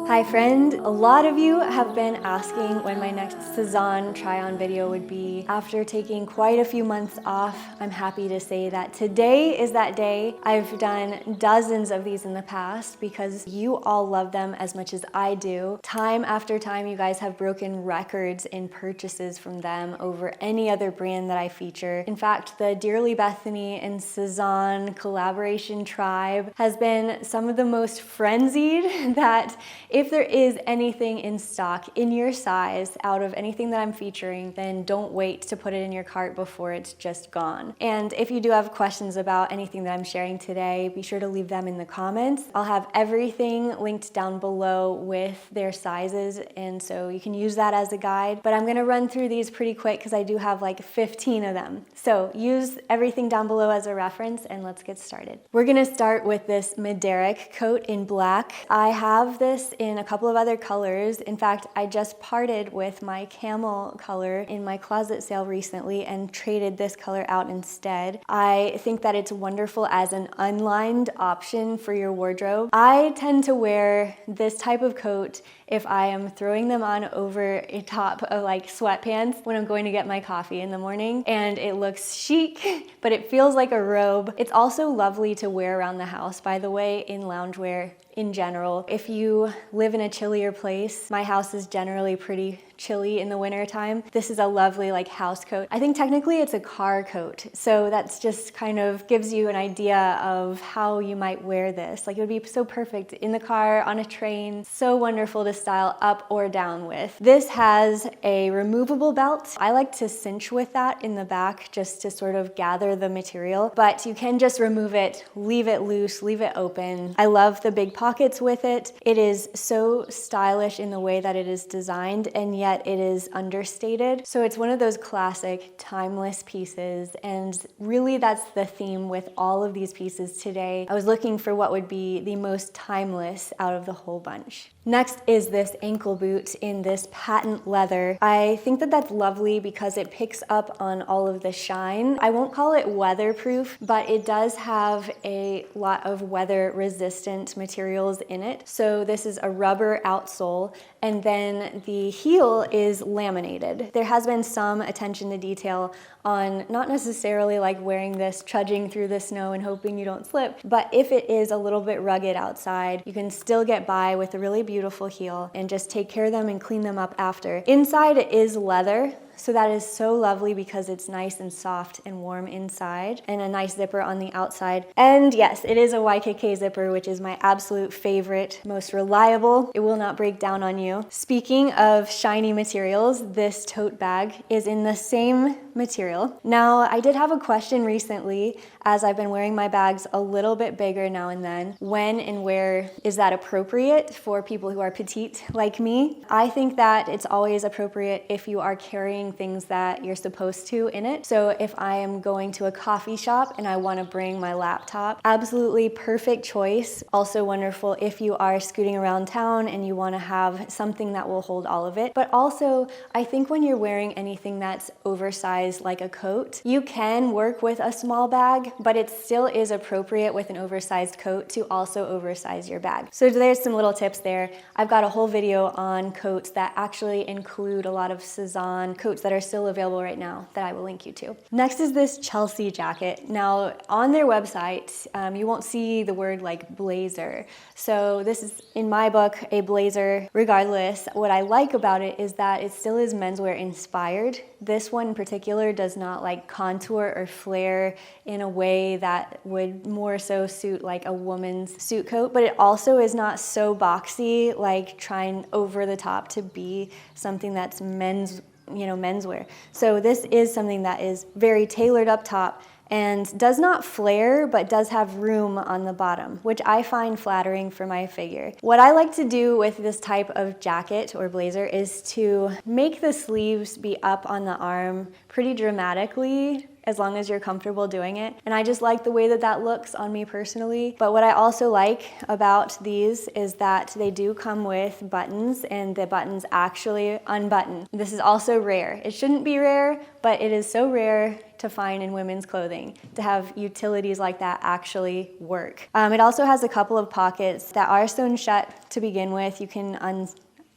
Hi friend, a lot of you have been asking when my next Sezane try-on video would be. After taking quite a few months off, I'm happy to say that today is that day. I've done dozens of these in the past because you all love them as much as I do. Time after time, you guys have broken records in purchases from them over any other brand that I feature. In fact, the Dearly Bethany and Sezane collaboration tribe has been some of the most frenzied that if there is anything in stock in your size out of anything that I'm featuring, then don't wait to put it in your cart before it's just gone. And if you do have questions about anything that I'm sharing today, be sure to leave them in the comments. I'll have everything linked down below with their sizes, and so you can use that as a guide. But I'm gonna run through these pretty quick because I do have like 15 of them. So use everything down below as a reference and let's get started. We're gonna start with this Mederick Coat in black. I have this in a couple of other colors. In fact, I just parted with my camel color in my closet sale recently and traded this color out instead. I think that it's wonderful as an unlined option for your wardrobe. I tend to wear this type of coat if I am throwing them on over a top of like sweatpants when I'm going to get my coffee in the morning, and it looks chic, but it feels like a robe. It's also lovely to wear around the house, by the way, in loungewear in general. If you live in a chillier place, my house is generally pretty chilly in the winter time. This is a lovely like house coat. I think technically it's a car coat, so that's just kind of gives you an idea of how you might wear this. Like it would be so perfect in the car, on a train, so wonderful to style up or down with. This has a removable belt. I like to cinch with that in the back just to sort of gather the material, but you can just remove it, leave it loose, leave it open. I love the big pockets with it. It is so stylish in the way that it is designed, and yet it is understated. So it's one of those classic timeless pieces, and really that's the theme with all of these pieces today. I was looking for what would be the most timeless out of the whole bunch. Next is this ankle boot in this patent leather. I think that that's lovely because it picks up on all of the shine. I won't call it weatherproof, but it does have a lot of weather resistant materials in it. So this is a rubber outsole, and then the heel is laminated. There has been some attention to detail on not necessarily like wearing this, trudging through the snow and hoping you don't slip, but if it is a little bit rugged outside, you can still get by with a really beautiful heel and just take care of them and clean them up after. Inside it is leather, so that is so lovely because it's nice and soft and warm inside, and a nice zipper on the outside. And yes, it is a YKK zipper, which is my absolute favorite, most reliable. It will not break down on you. Speaking of shiny materials, this tote bag is in the same material. Now, I did have a question recently, as I've been wearing my bags a little bit bigger now and then. When and where is that appropriate for people who are petite like me? I think that it's always appropriate if you are carrying things that you're supposed to in it. So if I am going to a coffee shop and I want to bring my laptop, absolutely perfect choice. Also wonderful if you are scooting around town and you want to have something that will hold all of it. But also, I think when you're wearing anything that's oversized like a coat, you can work with a small bag, but it still is appropriate with an oversized coat to also oversize your bag. So there's some little tips there. I've got a whole video on coats that actually include a lot of Sezane coats that are still available right now that I will link you to. Next is this Chicest jacket. Now on their website, you won't see the word like blazer. So this is, in my book, a blazer regardless. What I like about it is that it still is menswear inspired. This one in particular does not like contour or flare in a way that would more so suit like a woman's suit coat, but it also is not so boxy, like trying over the top to be something that's menswear. So this is something that is very tailored up top and does not flare, but does have room on the bottom, which I find flattering for my figure. What I like to do with this type of jacket or blazer is to make the sleeves be up on the arm pretty dramatically as long as you're comfortable doing it. And I just like the way that that looks on me personally. But what I also like about these is that they do come with buttons, and the buttons actually unbutton. This is also rare. It shouldn't be rare, but it is so rare to find in women's clothing, to have utilities like that actually work. It also has a couple of pockets that are sewn shut to begin with. You can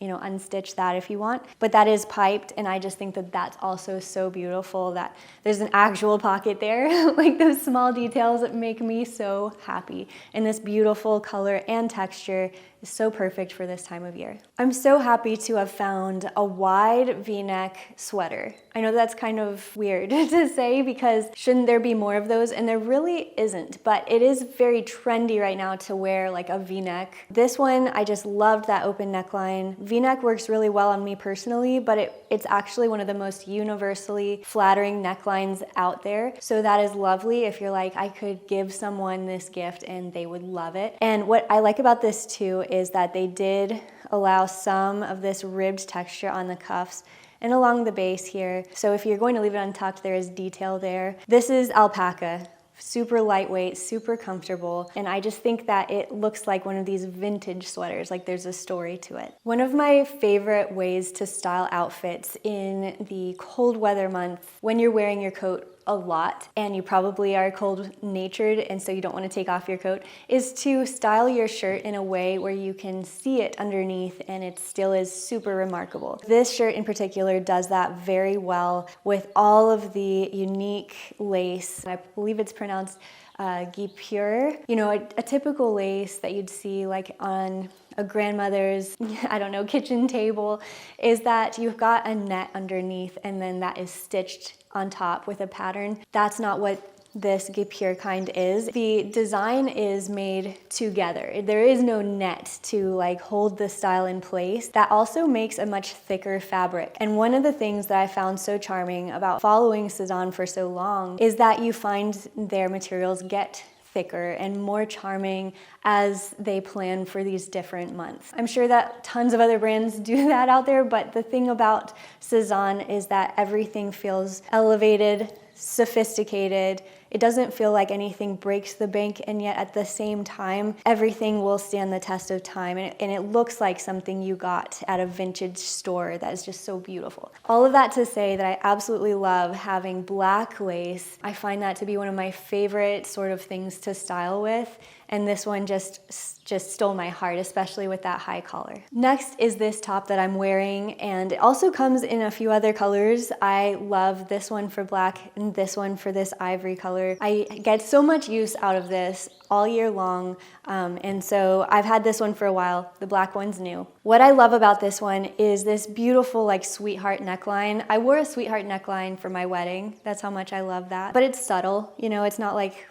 unstitch that if you want, but that is piped, and I just think that that's also so beautiful that there's an actual pocket there. Like, those small details that make me so happy, and this beautiful color and texture is so perfect for this time of year. I'm so happy to have found a wide V-neck sweater. I know that's kind of weird to say, because shouldn't there be more of those? And there really isn't, but it is very trendy right now to wear like a V-neck. This one, I just loved that open neckline. V-neck works really well on me personally, but it's actually one of the most universally flattering necklines out there. So that is lovely if you're like, I could give someone this gift and they would love it. And what I like about this too is that they did allow some of this ribbed texture on the cuffs and along the base here. So if you're going to leave it untucked, there is detail there. This is alpaca. Super lightweight, super comfortable, and I just think that it looks like one of these vintage sweaters, like there's a story to it. One of my favorite ways to style outfits in the cold weather month, when you're wearing your coat a lot and you probably are cold-natured and so you don't want to take off your coat, is to style your shirt in a way where you can see it underneath and it still is super remarkable. This shirt in particular does that very well with all of the unique lace. I believe it's pronounced guipure. You know, a typical lace that you'd see like on a grandmother's, I don't know, kitchen table, is that you've got a net underneath and then that is stitched on top with a pattern. That's not what this guipure kind is. The design is made together. There is no net to like hold the style in place. That also makes a much thicker fabric. And one of the things that I found so charming about following Sezane for so long is that you find their materials get thicker and more charming as they plan for these different months. I'm sure that tons of other brands do that out there, but the thing about Sezane is that everything feels elevated, sophisticated. It doesn't feel like anything breaks the bank, and yet at the same time, everything will stand the test of time, and it looks like something you got at a vintage store that is just so beautiful. All of that to say that I absolutely love having black lace. I find that to be one of my favorite sort of things to style with, and this one just stole my heart, especially with that high collar. Next is this top that I'm wearing, and it also comes in a few other colors. I love this one for black and this one for this ivory color. I get so much use out of this all year long, and so I've had this one for a while. The black one's new. What I love about this one is this beautiful like sweetheart neckline. I wore a sweetheart neckline for my wedding. That's how much I love that. But it's subtle, you know, it's not like,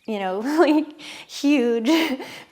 you know, like huge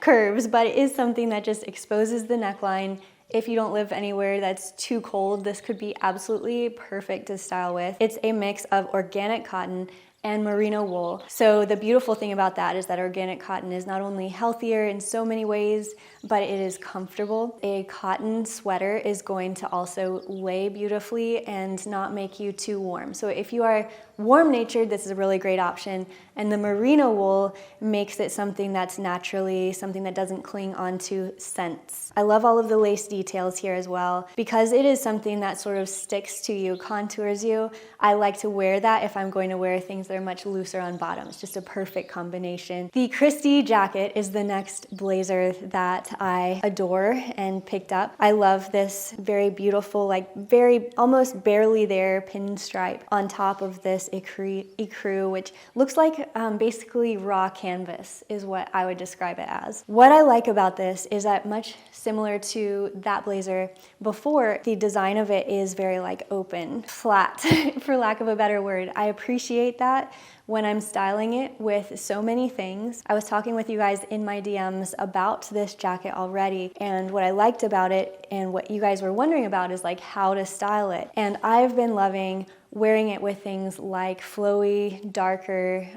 curves, but it is something that just exposes the neckline. If you don't live anywhere that's too cold, this could be absolutely perfect to style with. It's a mix of organic cotton and merino wool. So the beautiful thing about that is that organic cotton is not only healthier in so many ways, but it is comfortable. A cotton sweater is going to also lay beautifully and not make you too warm. So if you are warm-natured, this is a really great option. And the merino wool makes it something that's naturally, something that doesn't cling onto scents. I love all of the lace details here as well. Because it is something that sort of sticks to you, contours you, I like to wear that if I'm going to wear things that are much looser on bottoms. Just a perfect combination. The Christie Jacket is the next blazer that I adore and picked up. I love this very beautiful, like very almost barely there pinstripe on top of this ecru, which looks like basically raw canvas is what I would describe it as. What I like about this is that much similar to that blazer before, the design of it is very like open, flat, for lack of a better word. I appreciate that when I'm styling it with so many things. I was talking with you guys in my DMs about this jacket already, and what I liked about it and what you guys were wondering about is like how to style it. And I've been loving wearing it with things like flowy, darker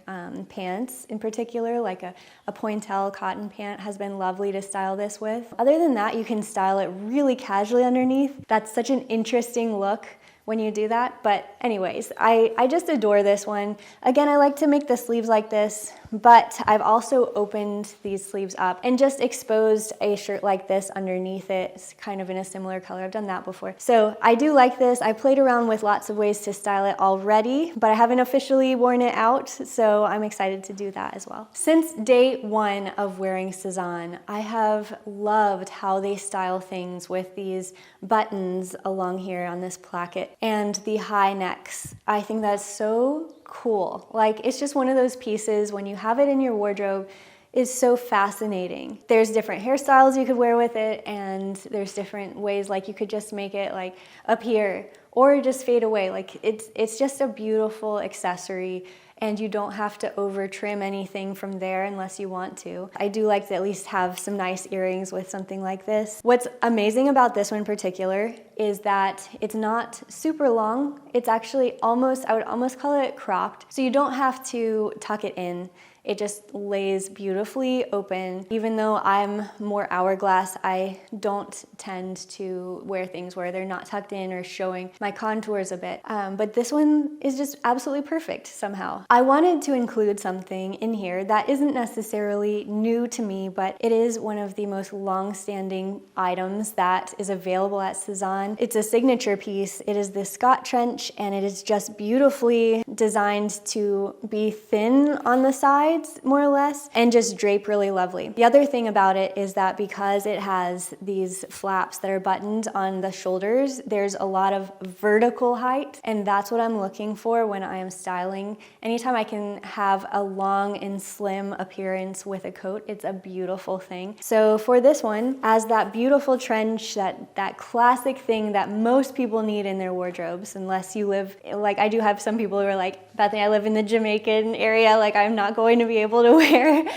pants in particular, like a pointelle cotton pant has been lovely to style this with. Other than that, you can style it really casually underneath. That's such an interesting look when you do that. But anyways, I just adore this one. Again, I like to make the sleeves like this, but I've also opened these sleeves up and just exposed a shirt like this underneath it. It's kind of in a similar color. I've done that before. So I do like this. I played around with lots of ways to style it already, but I haven't officially worn it out, so I'm excited to do that as well. Since day one of wearing Sezane, I have loved how they style things with these buttons along here on this placket and the high necks. I think that's so cool. Like, it's just one of those pieces when you have it in your wardrobe is so fascinating. There's different hairstyles you could wear with it, and there's different ways, like you could just make it like up here or just fade away. Like it's just a beautiful accessory, and you don't have to over trim anything from there unless you want to. I do like to at least have some nice earrings with something like this. What's amazing about this one in particular is that it's not super long. It's actually almost, I would almost call it cropped. So you don't have to tuck it in. It just lays beautifully open. Even though I'm more hourglass, I don't tend to wear things where they're not tucked in or showing my contours a bit. But this one is just absolutely perfect somehow. I wanted to include something in here that isn't necessarily new to me, but it is one of the most long-standing items that is available at Sezane. It's a signature piece. It is this Scott trench, and it is just beautifully designed to be thin on the sides, more or less, and just drape really lovely. The other thing about it is that because it has these flaps that are buttoned on the shoulders, there's a lot of vertical height, and that's what I'm looking for when I am styling. Anytime I can have a long and slim appearance with a coat, it's a beautiful thing. So for this one, as that beautiful trench, that classic thing that most people need in their wardrobes, unless you live, like I do have some people who are like, Bethany, I live in the Jamaican area, like I'm not going to be able to wear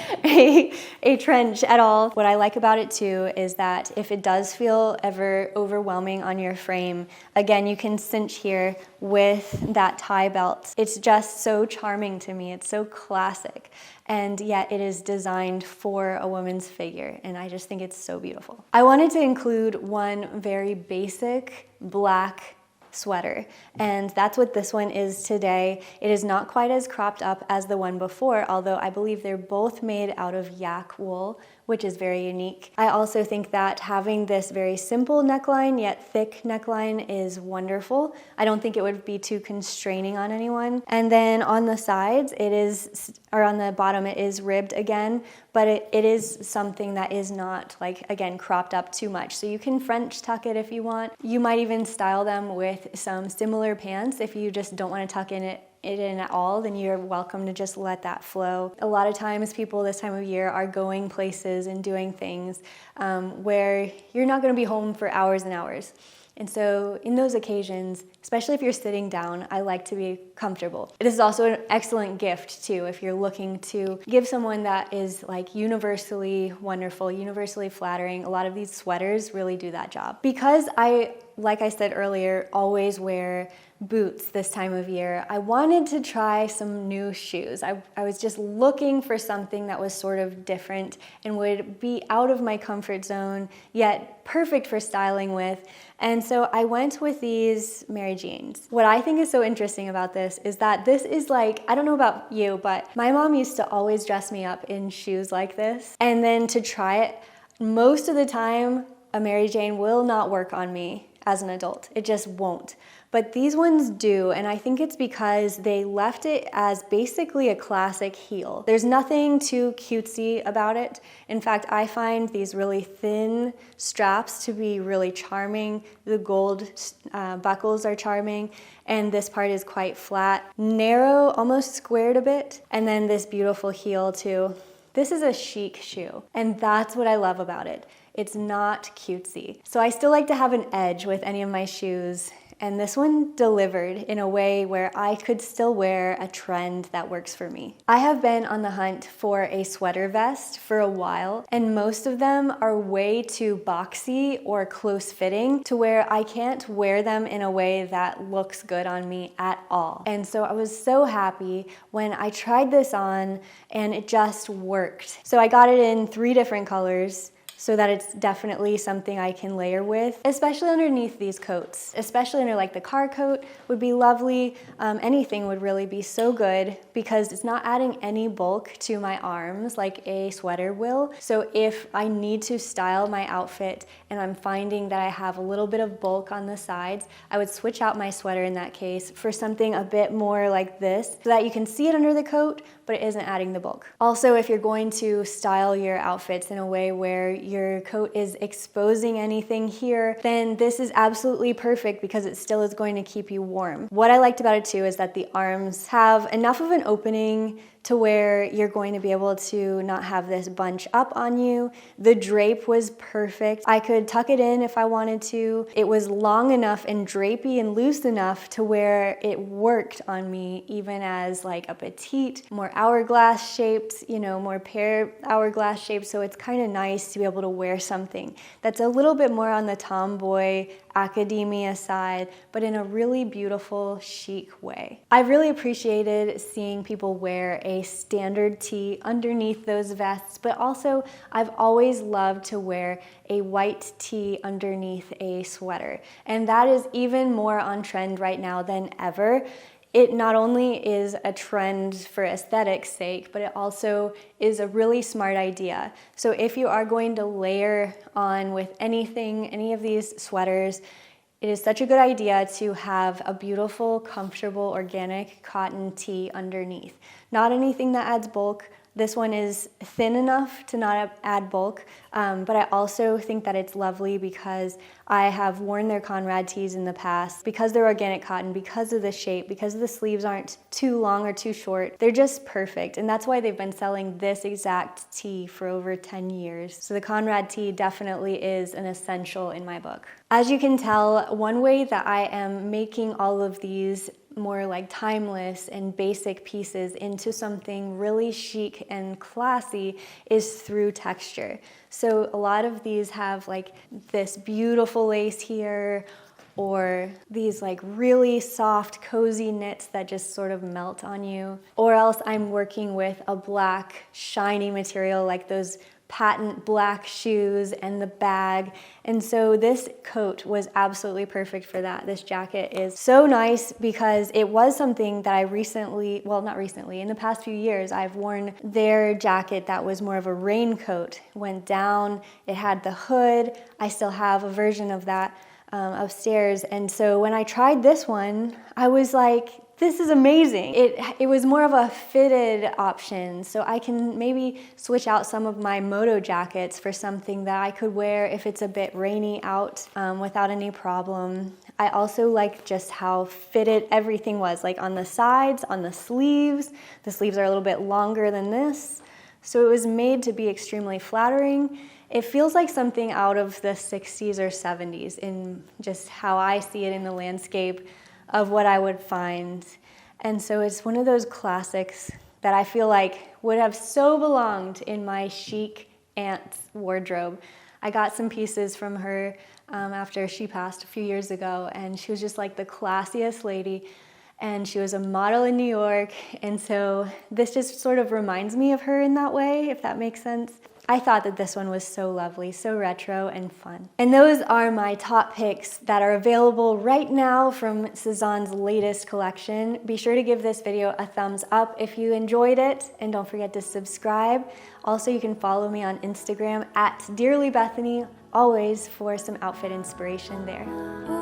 a trench at all. What I like about it too is that if it does feel ever overwhelming on your frame, again, you can cinch here with that tie belt. It's just so charming to me. It's so classic, and yet it is designed for a woman's figure, and I just think it's so beautiful. I wanted to include one very basic black sweater, and that's what this one is today. It is not quite as cropped up as the one before, although I believe they're both made out of yak wool, which is very unique. I also think that having this very simple neckline yet thick neckline is wonderful. I don't think it would be too constraining on anyone. And then on the sides, on the bottom, it is ribbed again, but it is something that is not, like, again, cropped up too much. So you can French tuck it if you want. You might even style them with some similar pants if you just don't want to tuck it in at all, then you're welcome to just let that flow. A lot of times people this time of year are going places and doing things where you're not going to be home for hours and hours. And so in those occasions, especially if you're sitting down, I like to be comfortable. It is also an excellent gift too if you're looking to give someone that is like universally wonderful, universally flattering. A lot of these sweaters really do that job. Because I, like I said earlier, always wear boots this time of year, I wanted to try some new shoes. I was just looking for something that was sort of different and would be out of my comfort zone, yet perfect for styling with. And so I went with these Mary Janes. What I think is so interesting about this is that this is like, I don't know about you, but my mom used to always dress me up in shoes like this. And then to try it, most of the time, a Mary Jane will not work on me as an adult. It just won't. But these ones do, and I think it's because they left it as basically a classic heel. There's nothing too cutesy about it. In fact, I find these really thin straps to be really charming. The gold buckles are charming, and this part is quite flat, narrow, almost squared a bit, and then this beautiful heel too. This is a chic shoe, and that's what I love about it. It's not cutesy. So I still like to have an edge with any of my shoes, and this one delivered in a way where I could still wear a trend that works for me. I have been on the hunt for a sweater vest for a while, and most of them are way too boxy or close fitting to where I can't wear them in a way that looks good on me at all. And so I was so happy when I tried this on and it just worked. So I got it in 3 different colors. so that it's definitely something I can layer with, especially underneath these coats. Especially under like the car coat would be lovely. Anything would really be so good because it's not adding any bulk to my arms like a sweater will. So if I need to style my outfit and I'm finding that I have a little bit of bulk on the sides, I would switch out my sweater in that case for something a bit more like this so that you can see it under the coat, but it isn't adding the bulk. Also, if you're going to style your outfits in a way where your coat is exposing anything here, then this is absolutely perfect because it still is going to keep you warm. What I liked about it too is that the arms have enough of an opening to where you're going to be able to not have this bunch up on you. The drape was perfect. I could tuck it in if I wanted to. It was long enough and drapey and loose enough to where it worked on me even as like a petite, more hourglass shaped, you know, more pear hourglass shaped. So it's kind of nice to be able to wear something that's a little bit more on the tomboy academia side, but in a really beautiful, chic way. I really appreciated seeing people wear a standard tee underneath those vests, but also I've always loved to wear a white tee underneath a sweater. And that is even more on trend right now than ever. It not only is a trend for aesthetics sake, but it also is a really smart idea. So if you are going to layer on with anything, any of these sweaters, it is such a good idea to have a beautiful, comfortable, organic cotton tee underneath. Not anything that adds bulk. This one is thin enough to not add bulk, but I also think that it's lovely because I have worn their Conrad tees in the past. Because they're organic cotton, because of the shape, because the sleeves aren't too long or too short, they're just perfect. And that's why they've been selling this exact tee for over 10 years. So the Conrad tee definitely is an essential in my book. As you can tell, one way that I am making all of these more like timeless and basic pieces into something really chic and classy is through texture. So a lot of these have like this beautiful lace here, or these like really soft, cozy knits that just sort of melt on you. Or else I'm working with a black, shiny material like those patent black shoes and the bag. And so this coat was absolutely perfect for that. This jacket is so nice because it was something that I recently, well, not recently, in the past few years, I've worn their jacket that was more of a raincoat. Went down, it had the hood. I still have a version of that upstairs. And so when I tried this one, I was like, this is amazing. It was more of a fitted option, so I can maybe switch out some of my moto jackets for something that I could wear if it's a bit rainy out without any problem. I also like just how fitted everything was, like on the sides, on the sleeves. The sleeves are a little bit longer than this, so it was made to be extremely flattering. It feels like something out of the 60s or 70s in just how I see it in the landscape of what I would find. And so it's one of those classics that I feel like would have so belonged in my chic aunt's wardrobe. I got some pieces from her after she passed a few years ago, and she was just like the classiest lady, and she was a model in New York, and so this just sort of reminds me of her in that way, if that makes sense. I thought that this one was so lovely, so retro and fun. And those are my top picks that are available right now from Sezane's latest collection. Be sure to give this video a thumbs up if you enjoyed it, and don't forget to subscribe. Also, you can follow me on Instagram at DearlyBethany, always for some outfit inspiration there.